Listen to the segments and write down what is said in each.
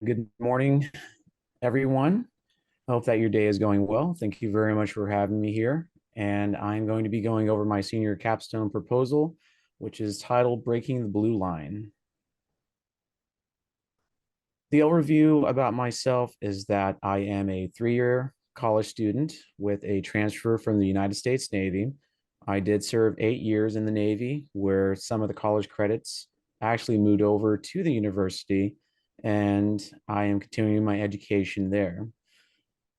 Good morning, everyone. Hope that your day is going well. Thank you very much for having me here. And I'm going to be going over my senior capstone proposal, which is titled Breaking the Blue Line. The overview about myself is that I am a 3-year college student with a transfer from the United States Navy. I did serve 8 years in the Navy, where some of the college credits actually moved over to the university, and I am continuing my education there.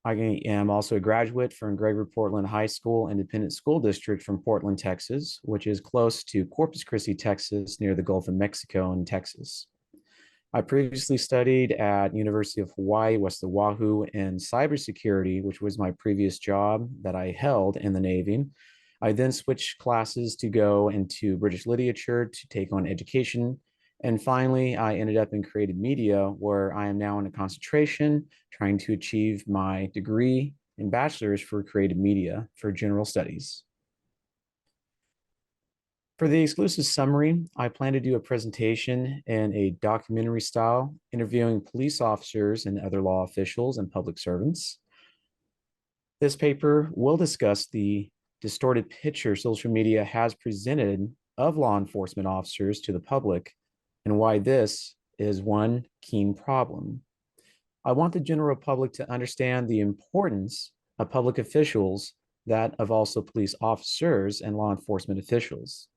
I am also a graduate from Gregory Portland High School Independent School District from Portland, Texas, which is close to Corpus Christi, Texas, near the Gulf of Mexico in Texas. I previously studied at University of Hawaii, West Oahu in cybersecurity, which was my previous job that I held in the Navy. I then switched classes to go into British literature to take on education. And finally, I ended up in creative media, where I am now in a concentration trying to achieve my degree and bachelor's for creative media for general studies. For the exclusive summary, I plan to do a presentation in a documentary style, interviewing police officers and other law officials and public servants. This paper will discuss the distorted picture social media has presented of law enforcement officers to the public and why this is one keen problem. I want the general public to understand the importance of public officials, that of also police officers and law enforcement officials.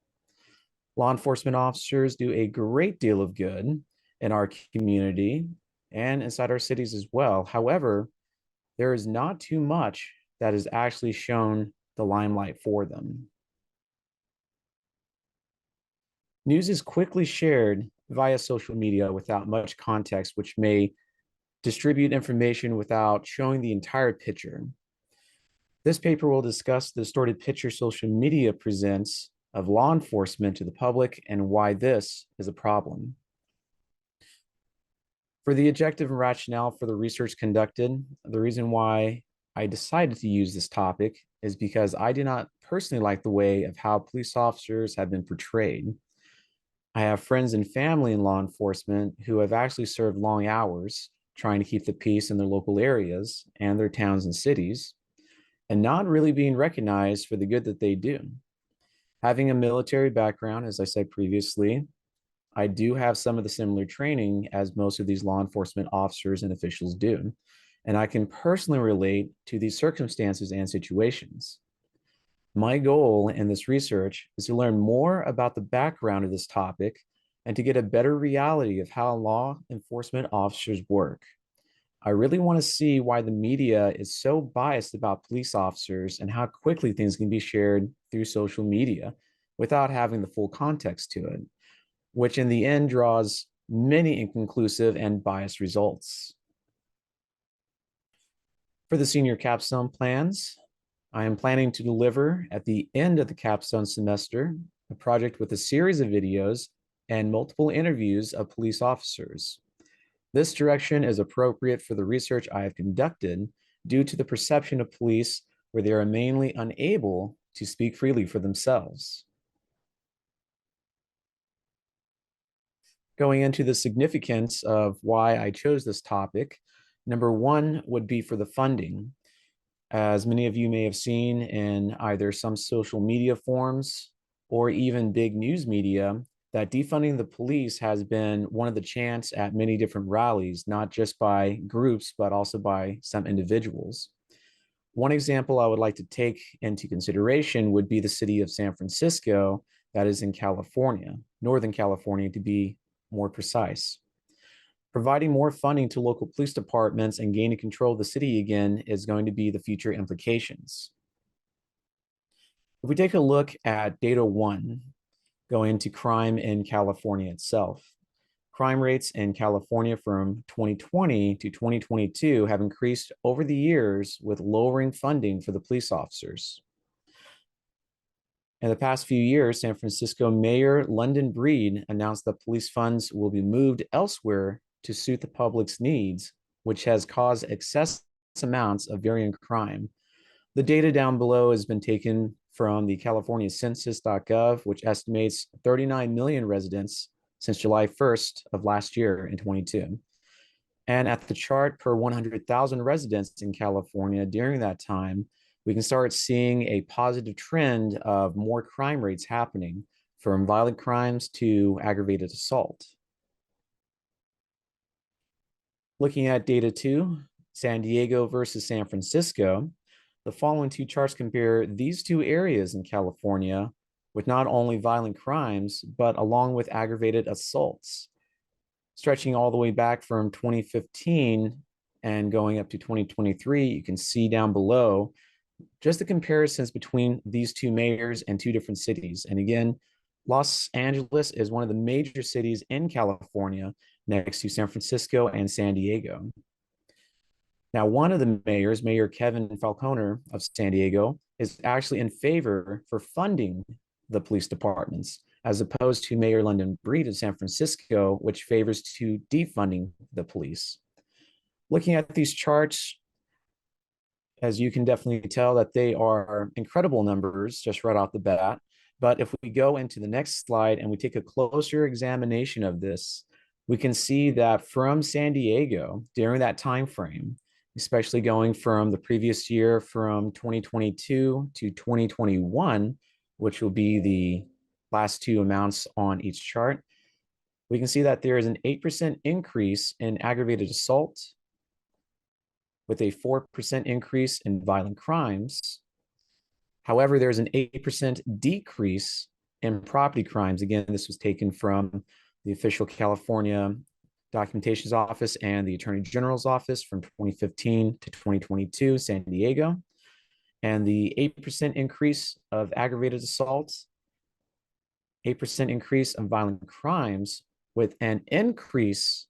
Law enforcement officers do a great deal of good in our community and inside our cities as well. However, there is not too much that is actually shown the limelight for them. News is quickly shared via social media without much context, which may distribute information without showing the entire picture. This paper will discuss the distorted picture social media presents of law enforcement to the public and why this is a problem. For the objective and rationale for the research conducted, the reason why I decided to use this topic is because I do not personally like the way of how police officers have been portrayed. I have friends and family in law enforcement who have actually served long hours trying to keep the peace in their local areas and their towns and cities, and not really being recognized for the good that they do. Having a military background, as I said previously, I do have some of the similar training as most of these law enforcement officers and officials do, and I can personally relate to these circumstances and situations. My goal in this research is to learn more about the background of this topic and to get a better reality of how law enforcement officers work. I really want to see why the media is so biased about police officers and how quickly things can be shared through social media without having the full context to it, which in the end draws many inconclusive and biased results. For the senior capstone plans, I am planning to deliver at the end of the capstone semester a project with a series of videos and multiple interviews of police officers. This direction is appropriate for the research I have conducted due to the perception of police where they are mainly unable to speak freely for themselves. Going into the significance of why I chose this topic, number one would be for the funding. As many of you may have seen in either some social media forums or even big news media, that defunding the police has been one of the chants at many different rallies, not just by groups, but also by some individuals. One example I would like to take into consideration would be the city of San Francisco, that is in California, Northern California to be more precise. Providing more funding to local police departments and gaining control of the city again is going to be the future implications. If we take a look at data one, going into crime in California itself, crime rates in California from 2020 to 2022 have increased over the years with lowering funding for the police officers. In the past few years, San Francisco Mayor London Breed announced that police funds will be moved elsewhere to suit the public's needs, which has caused excessive amounts of varying crime. The data down below has been taken from the California census.gov, which estimates 39 million residents since July 1st of last year in 22. And at the chart per 100,000 residents in California during that time, we can start seeing a positive trend of more crime rates happening, from violent crimes to aggravated assault. Looking at data two, San Diego versus San Francisco, the following two charts compare these two areas in California with not only violent crimes, but along with aggravated assaults, stretching all the way back from 2015 and going up to 2023. You can see down below just the comparisons between these two mayors and two different cities. And again, Los Angeles is one of the major cities in California next to San Francisco and San Diego. Now, one of the mayors, Mayor Kevin Falconer of San Diego, is actually in favor for funding the police departments, as opposed to Mayor London Breed of San Francisco, which favors to defunding the police. Looking at these charts, as you can definitely tell that they are incredible numbers just right off the bat. But if we go into the next slide and we take a closer examination of this, we can see that from San Diego during that time frame, especially going from the previous year from 2022 to 2021, which will be the last two amounts on each chart, we can see that there is an 8% increase in aggravated assault, with a 4% increase in violent crimes. However, there's an 8% decrease in property crimes. Again, this was taken from the official California Documentation's Office and the Attorney General's Office from 2015 to 2022, San Diego. And the 8% increase of aggravated assaults, 8% increase of violent crimes, with an increase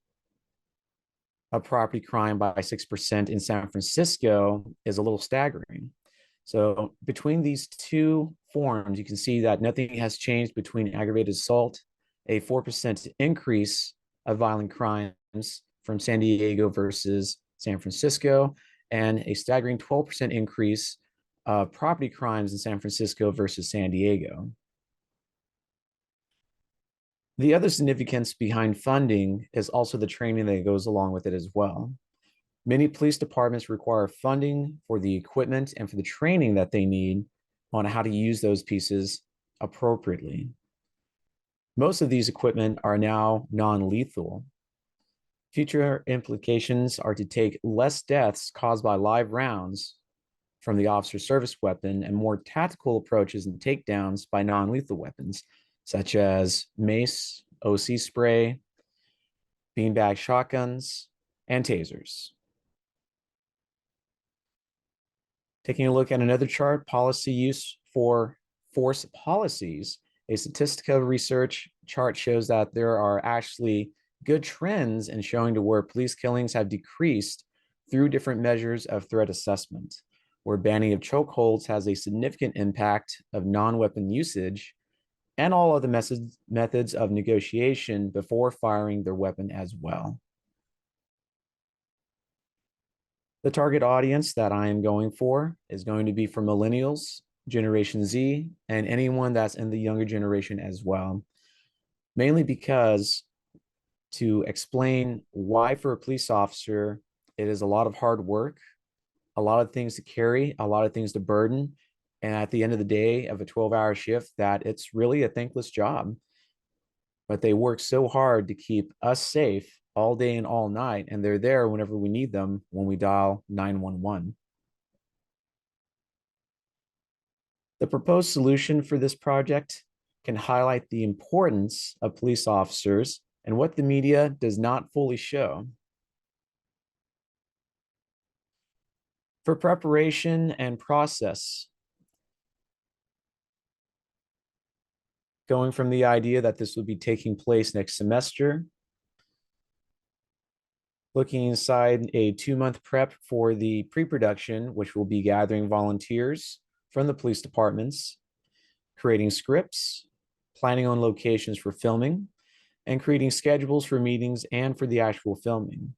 of property crime by 6% in San Francisco, is a little staggering. So between these two forms, you can see that nothing has changed between aggravated assault, a 4% increase of violent crimes from San Diego versus San Francisco, and a staggering 12% increase of property crimes in San Francisco versus San Diego. The other significance behind funding is also the training that goes along with it as well. Many police departments require funding for the equipment and for the training that they need on how to use those pieces appropriately. Most of these equipment are now non-lethal. Future implications are to take less deaths caused by live rounds from the officer's service weapon and more tactical approaches and takedowns by non-lethal weapons, such as mace, OC spray, beanbag shotguns, and tasers. Taking a look at another chart, policy use for force policies, a statistical research chart shows that there are actually good trends in showing to where police killings have decreased through different measures of threat assessment, where banning of chokeholds has a significant impact of non-weapon usage, and all other methods of negotiation before firing their weapon as well. The target audience that I am going for is going to be for millennials, Generation Z, and anyone that's in the younger generation as well. Mainly because to explain why for a police officer, it is a lot of hard work, a lot of things to carry, a lot of things to burden, and at the end of the day of a 12-hour shift, that it's really a thankless job. But they work so hard to keep us safe all day and all night, and they're there whenever we need them when we dial 911. The proposed solution for this project can highlight the importance of police officers and what the media does not fully show. For preparation and process, going from the idea that this would be taking place next semester, looking inside a 2-month prep for the pre-production, which will be gathering volunteers from the police departments, creating scripts, planning on locations for filming, and creating schedules for meetings and for the actual filming.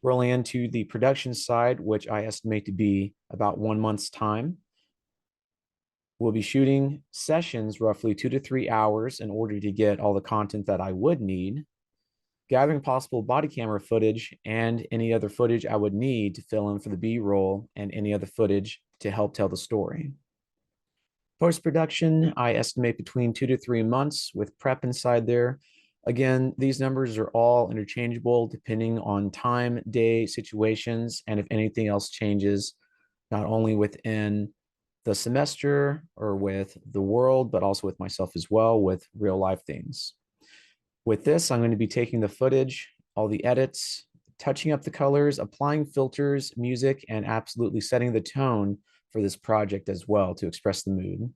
Rolling into the production side, which I estimate to be about 1 month's time. We'll be shooting sessions roughly 2 to 3 hours in order to get all the content that I would need. gathering possible body camera footage and any other footage I would need to fill in for the B-roll and any other footage to help tell the story. Post-production, I estimate between 2 to 3 months with prep inside there. Again, these numbers are all interchangeable depending on time, day, situations, and if anything else changes, not only within the semester or with the world, but also with myself as well, with real life things. With this, I'm going to be taking the footage, all the edits, touching up the colors, applying filters, music, and absolutely setting the tone for this project as well to express the mood.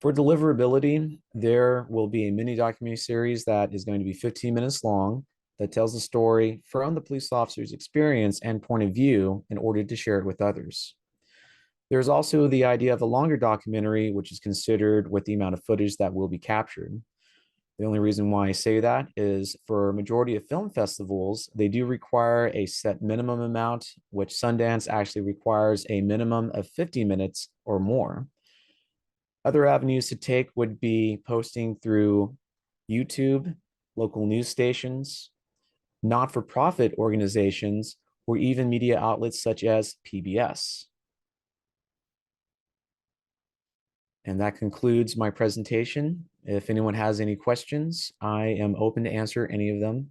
For deliverability, there will be a mini documentary series that is going to be 15 minutes long that tells the story from the police officer's experience and point of view in order to share it with others. There's also the idea of a longer documentary, which is considered with the amount of footage that will be captured. The only reason why I say that is for a majority of film festivals, they do require a set minimum amount, which Sundance actually requires a minimum of 50 minutes or more. Other avenues to take would be posting through YouTube, local news stations, not-for-profit organizations, or even media outlets such as PBS. And that concludes my presentation. If anyone has any questions, I am open to answer any of them.